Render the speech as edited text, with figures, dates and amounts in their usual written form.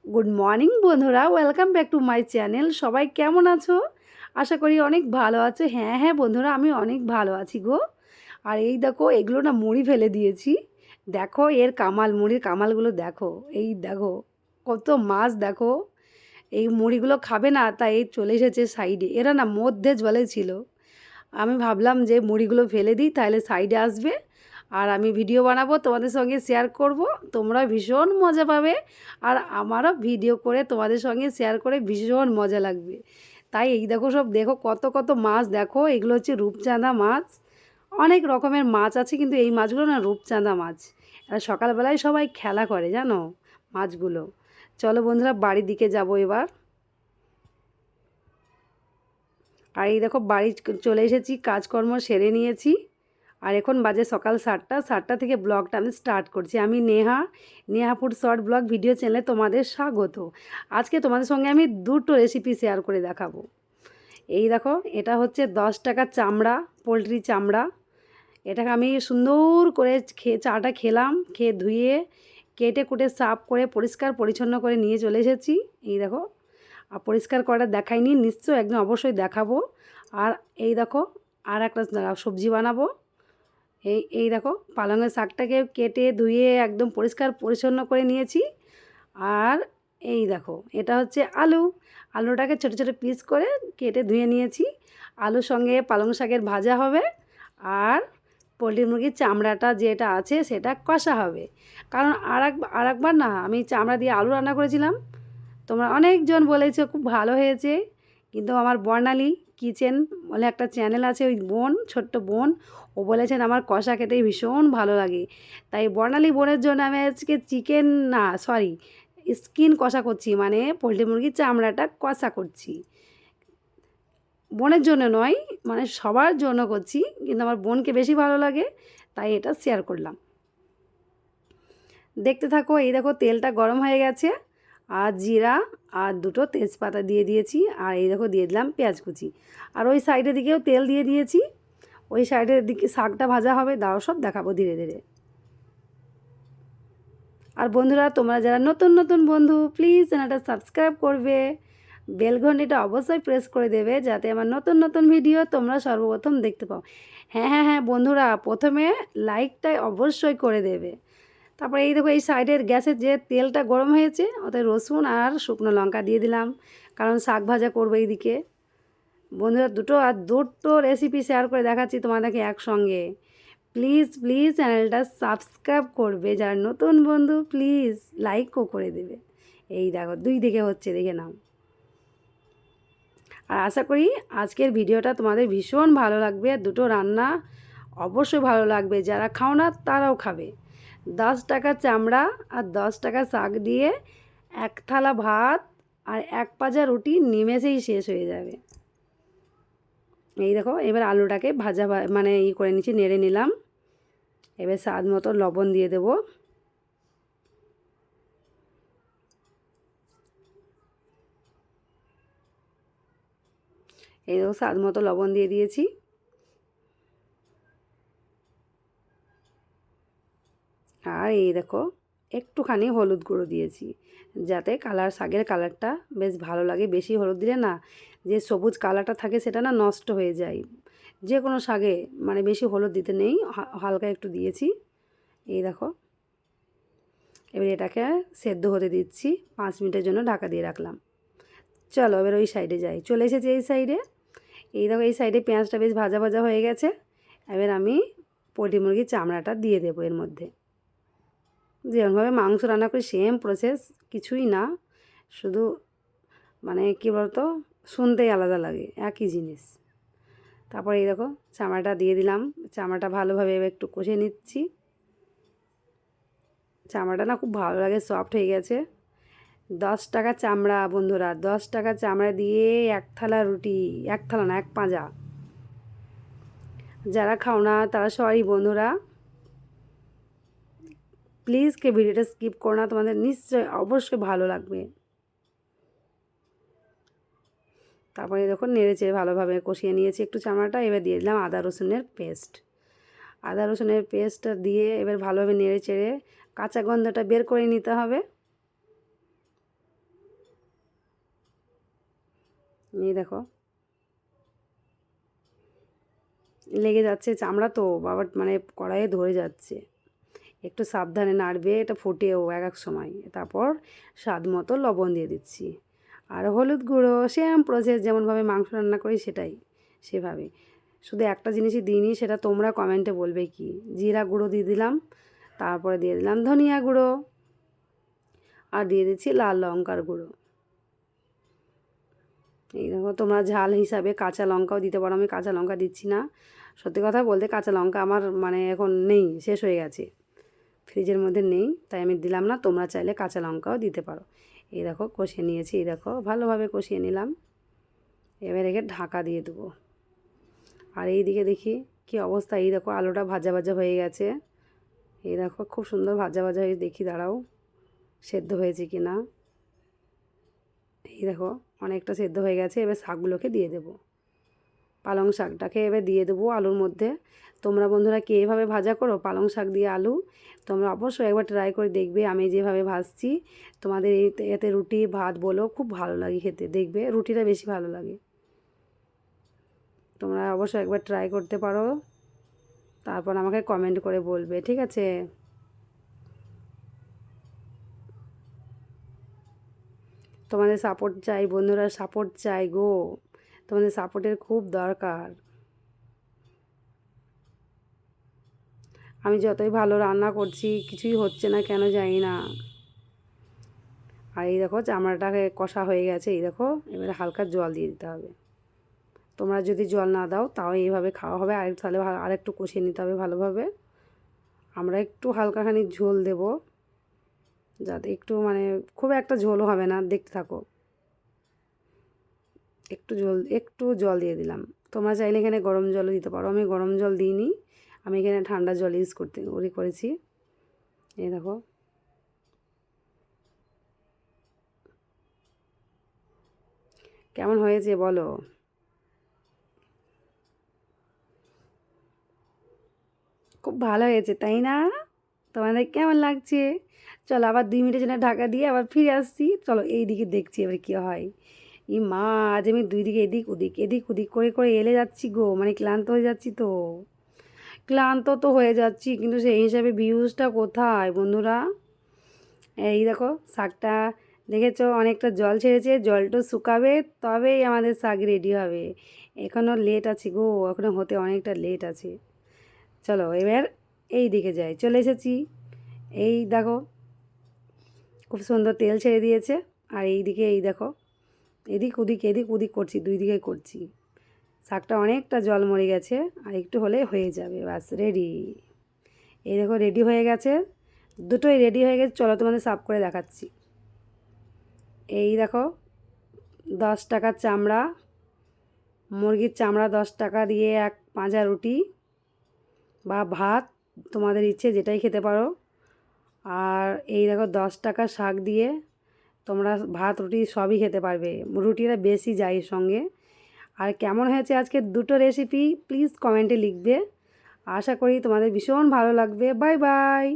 Good morning বন্ধুরা, welcome back to my channel. সবাই কেমন আছো? আশা করি অনেক ভালো আছো। হ্যাঁ হ্যাঁ বন্ধুরা, আমি অনেক ভালো আছি গো। আর এই দেখো, এগুলো না মুড়ি ফেলে দিয়েছি। দেখো এর কামাল, মুড়ির কামালগুলো দেখো। এই দেখো কত মাছ, দেখো। এই মুড়িগুলো খাবে না, তাই এই চলে এসেছে সাইডে। এরা না মধ্যে জলে ছিল। আমি ভাবলাম যে মুড়িগুলো ফেলে দিই, তাহলে সাইডে আসবে আর আমি ভিডিও বানাবো, তোমাদের সঙ্গে শেয়ার করব। তোমরা ভীষণ মজা পাবে আর আমারও ভিডিও করে তোমাদের সঙ্গে শেয়ার করে ভীষণ মজা লাগবে। তাই এই দেখো, সব দেখো কত কত মাছ, দেখো এগুলো হচ্ছে রূপচাঁদা মাছ। অনেক রকমের মাছ আছে, কিন্তু এই মাছগুলো না রূপচাঁদা মাছ। আর সকালবেলায় সবাই খেলা করে জানো মাছগুলো। চলো বন্ধুরা, বাড়ির দিকে যাব এবার। আর এই দেখো বাড়ি চলে এসেছি, কাজকর্ম সেরে নিয়েছি। আর এখন বাজে সকাল 7টা থেকে ব্লগটা আমি স্টার্ট করছি। আমি Neha food short blog video চ্যানেলে তোমাদের স্বাগত। আজকে তোমাদের সঙ্গে আমি দুটো রেসিপি শেয়ার করে দেখাবো। এই দেখো, এটা হচ্ছে 10 টাকার চামড়া, পোলট্রি চামড়া। এটাকে আমি সুন্দর করে চাটা খেলাম, খেয়ে ধুয়ে কেটে কুটে সাফ করে পরিষ্কার পরিচ্ছন্ন করে নিয়ে চলে এসেছি। এই দেখো, আর পরিষ্কার করাটা দেখাইনি, নিশ্চয়ই একদম অবশ্যই দেখাবো। আর এই দেখো, আর একটা সবজি বানাবো। এই দেখো, পালংয়ের শাকটাকে কেটে ধুয়ে একদম পরিষ্কার পরিচ্ছন্ন করে নিয়েছি। আর এই দেখো, এটা হচ্ছে আলুটাকে ছোটো ছোটো পিস করে কেটে ধুয়ে নিয়েছি। আলুর সঙ্গে পালং শাকের ভাজা হবে। আর পোলট্রি মুরগির চামড়াটা যেটা আছে সেটা কষা হবে। কারণ আর একবার না আমি চামড়া দিয়ে আলু রান্না করেছিলাম, তোমরা অনেকজন বলেছো খুব ভালো হয়েছে। কিন্তু আমার বর্ণালী কিচেন বলে একটা চ্যানেল আছে, ওই বোন, ছোট্ট বোন, ও বলেছেন আমার কষা খেতেই ভীষণ ভালো লাগে। তাই বর্ণালী বোনের জন্য আমি আজকে চিকেন, না সরি, স্কিন কষা করছি, মানে পোলট্রি মুরগির চামড়াটা কষা করছি। বোনের জন্য নয়, মানে সবার জন্য করছি, কিন্তু আমার বোনকে বেশি ভালো লাগে, তাই এটা শেয়ার করলাম। দেখতে থাকো। এই দেখো তেলটা গরম হয়ে গেছে, আর জিরা আর দুটো তেজপাতা দিয়ে দিয়েছি। আর এই দেখো দিয়ে দিলাম পেঁয়াজ কুচি। আর ওই সাইডের দিকেও তেল দিয়ে দিয়েছি। ওই সাইডের দিকে শাকটা ভাজা হবে, দাও সব দেখাবো ধীরে ধীরে। আর বন্ধুরা, তোমরা যারা নতুন নতুন বন্ধু, প্লিজ চ্যানেলটা সাবস্ক্রাইব করবে, বেল ঘন্টিটা অবশ্যই প্রেস করে দেবে, যাতে আমার নতুন নতুন ভিডিও তোমরা সর্বপ্রথম দেখতে পাও। হ্যাঁ হ্যাঁ হ্যাঁ বন্ধুরা, প্রথমে লাইকটা অবশ্যই করে দেবে। তারপরে এই দেখো, এই সাইডের গ্যাসের যে তেলটা গরম হয়েছে, ওতে রসুন আর শুকনো লঙ্কা দিয়ে দিলাম, কারণ শাক ভাজা করবো এইদিকে। বন্ধুরা, দুটো রেসিপি শেয়ার করে দেখাচ্ছি তোমাদেরকে একসঙ্গে। প্লিজ প্লিজ চ্যানেলটা সাবস্ক্রাইব করবে, যারা নতুন বন্ধু প্লিজ লাইকও করে দেবে। এই দেখো দুই দিকে হচ্ছে, দেখে নাও। আর আশা করি আজকের ভিডিওটা তোমাদের ভীষণ ভালো লাগবে। আর দুটো রান্না অবশ্যই ভালো লাগবে, যারা খাও না তারাও খাবে। 10 টাকা চামড়া আর 10 টাকা শাক দিয়ে এক থালা ভাত আর এক পাজা রুটি নিমেষেই শেষ হয়ে যাবে। এই দেখো, এবার আলুটাকে ভাজা মানে করে নিচ্ছি, নেড়ে নিলাম। এবার স্বাদ মতো লবণ দিয়ে দেবো। এই দেখো, স্বাদ মতো লবণ দিয়ে দিয়েছি। আর এই দেখো, একটুখানি হলুদ গুঁড়ো দিয়েছি, যাতে শাকের কালারটা বেশ ভালো লাগে। বেশি হলুদ দিলে না, যে সবুজ কালারটা থাকে সেটা না নষ্ট হয়ে যায় যে কোনো শাকে, মানে বেশি হলুদ দিতে নেই, হালকা একটু দিয়েছি। এই দেখো, এবার এটাকে সেদ্ধ হতে দিচ্ছি, 5 মিনিটের জন্য ঢাকা দিয়ে রাখলাম। চলো এবার ওই সাইডে যাই, চলে এসেছি এই সাইডে। এই দেখো, এই সাইডে পেঁয়াজটা বেশ ভাজা ভাজা হয়ে গেছে। এবার আমি পোলট্রি মুরগির চামড়াটা দিয়ে দেবো এর মধ্যে। যেমনভাবে মাংস রান্না করি সেম প্রসেস, কিছুই না, শুধু মানে কী বলতো, শুনতেই আলাদা লাগে, একই জিনিস। তারপরে এই দেখো, চামড়াটা দিয়ে দিলাম। চামড়াটা ভালোভাবে এবার একটু কষে নিচ্ছি। চামড়াটা না খুব ভালো লাগে, সফট হয়ে গেছে। 10 টাকা চামড়া বন্ধুরা, 10 টাকা চামড়া দিয়ে এক থালা রুটি, এক থালা না, এক পাঁজা। যারা খাও না তারা সরি বন্ধুরা, প্লিজ ভিডিওটা স্কিপ করো না, তোমাদের নিশ্চয়ই অবশ্যই ভালো লাগবে। তারপরে দেখো, নেড়ে চেড়ে ভালোভাবে কষিয়ে নিয়েছি একটু চামড়াটা। এবার দিয়ে দিলাম আদা রসুনের পেস্ট। আদা রসুনের পেস্টটা দিয়ে এবার ভালোভাবে নেড়ে চেড়ে কাঁচা গন্ধটা বের করে নিতে হবে। এই দেখো লেগে যাচ্ছে চামড়া তো বাবা, মানে কড়াইয়ে ধরে যাচ্ছে। একটু সাবধানে নাড়বে, এটা ফোটেও এক এক সময়। তারপর স্বাদ মতো লবণ দিয়ে দিচ্ছি, আর হলুদ গুঁড়ো, সেম প্রসেস যেমনভাবে মাংস রান্না করি সেটাই, সেভাবে। শুধু একটা জিনিসই দিইনি, সেটা তোমরা কমেন্টে বলবে কি। জিরা গুঁড়ো দিয়ে দিলাম, তারপরে দিয়ে দিলাম ধনিয়া গুঁড়ো, আর দিয়ে দিচ্ছি লাল লঙ্কার গুঁড়ো। এই দেখো, তোমরা ঝাল হিসাবে কাঁচা লঙ্কাও দিতে পারো, আমি কাঁচা লঙ্কা দিচ্ছি না। সত্যি কথা বলতে কাঁচা লঙ্কা আমার মানে এখন নেই, শেষ হয়ে গেছে, ফ্রিজের মধ্যে নেই, তাই আমি দিলাম না। তোমরা চাইলে কাঁচা লঙ্কাও দিতে পারো। এই দেখো কষিয়ে নিয়েছি, এই দেখো ভালোভাবে কষিয়ে নিলাম। এবার একে ঢাকা দিয়ে দেবো। আর এই দিকে দেখি কি অবস্থা, এই দেখো আলুটা ভাজা ভাজা হয়ে গেছে। এই দেখো খুব সুন্দর ভাজা ভাজা হয়ে, দেখি দাঁড়াও সেদ্ধ হয়েছে কি না। এই দেখো অনেকটা সেদ্ধ হয়ে গেছে। এবার শাকগুলোকে দিয়ে দেবো, পালং শাকটাকে এবার দিয়ে দেবো আলুর মধ্যে। তোমরা বন্ধুরা কে এভাবে ভাজা করো পালং শাক দিয়ে আলু? তোমরা অবশ্যই একবার ট্রাই করে দেখবে, আমি যেভাবে ভাজছি। তোমাদের এতে রুটি ভাত বলো খুব ভালো লাগে খেতে, দেখবে রুটিটা বেশি ভালো লাগে। তোমরা অবশ্যই একবার ট্রাই করতে পারো, তারপর আমাকে কমেন্ট করে বলবে, ঠিক আছে? তোমাদের সাপোর্ট চাই বন্ধুরা, সাপোর্ট চাই গো, তোমাদের সাপোর্টের খুব দরকার। আমি যতই ভালো রান্না করছি কিছুই হচ্ছে না, কেন জানি না। আর এই দেখো চামড়াটাকে কষা হয়ে গেছে, এই দেখো এবারে হালকা জল দিয়ে দিতে হবে। তোমরা যদি জল না দাও তাও এইভাবে খাওয়া হবে, আর তাহলে আরেকটু কষিয়ে নিতে হবে ভালোভাবে। আমরা একটু হালকাখানি ঝোল দেব, যাতে একটু মানে খুব একটা ঝোলও হবে না, দেখতে থাকো। একটু জল দিয়ে দিলাম। তোমরা চাইলে এখানে গরম জলও দিতে পারো, আমি গরম জল দিইনি, আমি এখানে ঠান্ডা জল ইউজ করেছি। এই দেখো কেমন হয়েছে বলো। খুব ভালো হয়েছে তাই না? তোমাদের কেমন লাগছে? চলো আবার 2 মিনিটের জন্য ঢাকা দিয়ে আবার ফিরে আসছি। চলো এই দিকে দেখছি এবার কী হয়। মা, আজ আমি 2 দিকে এদিক ওদিক করে করে এলে যাচ্ছি গো, মানে ক্লান্ত হয়ে যাচ্ছি তো। ক্লান্ত তো হয়ে যাচ্ছি, কিন্তু সেই হিসাবে ভিউজটা কোথায় বন্ধুরা? এই দেখো শাকটা, দেখেছো অনেকটা জল ছেড়েছে, জলটা শুকাবে তবেই আমাদের শাক রেডি হবে। এখনও লেট আছে গো, এখনও হতে অনেকটা লেট আছে। চলো এবার এই দিকে যাই, চলে এসেছি। এই দেখো খুব সুন্দর তেল ছেড়ে দিয়েছে। আর এই দিকে এই দেখো এদিক ওদিক করছি, 2 দিকে করছি। শাকটা অনেকটা জল মরে গেছে, আর একটু হলে হয়ে যাবে, বাস রেডি। এই দেখো রেডি হয়ে গেছে, দুটোই রেডি হয়ে গেছে। চলো তোমাদের সার্ভ করে দেখাচ্ছি। এই দেখো 10 টাকার চামড়া, মুরগির চামড়া 10 টাকা দিয়ে 1 পাঁজা রুটি বা ভাত, তোমাদের ইচ্ছে যেটাই খেতে পারো। আর এই দেখো 10 টাকা শাক দিয়ে তোমরা ভাত রুটি সবই খেতে পারবে, রুটিটা বেশি যায় সঙ্গে। আর কেমন হয়েছে আজকে দুটো রেসিপি প্লিজ কমেন্টে লিখবে। আশা করি তোমাদের ভীষণ ভালো লাগবে। Bye bye.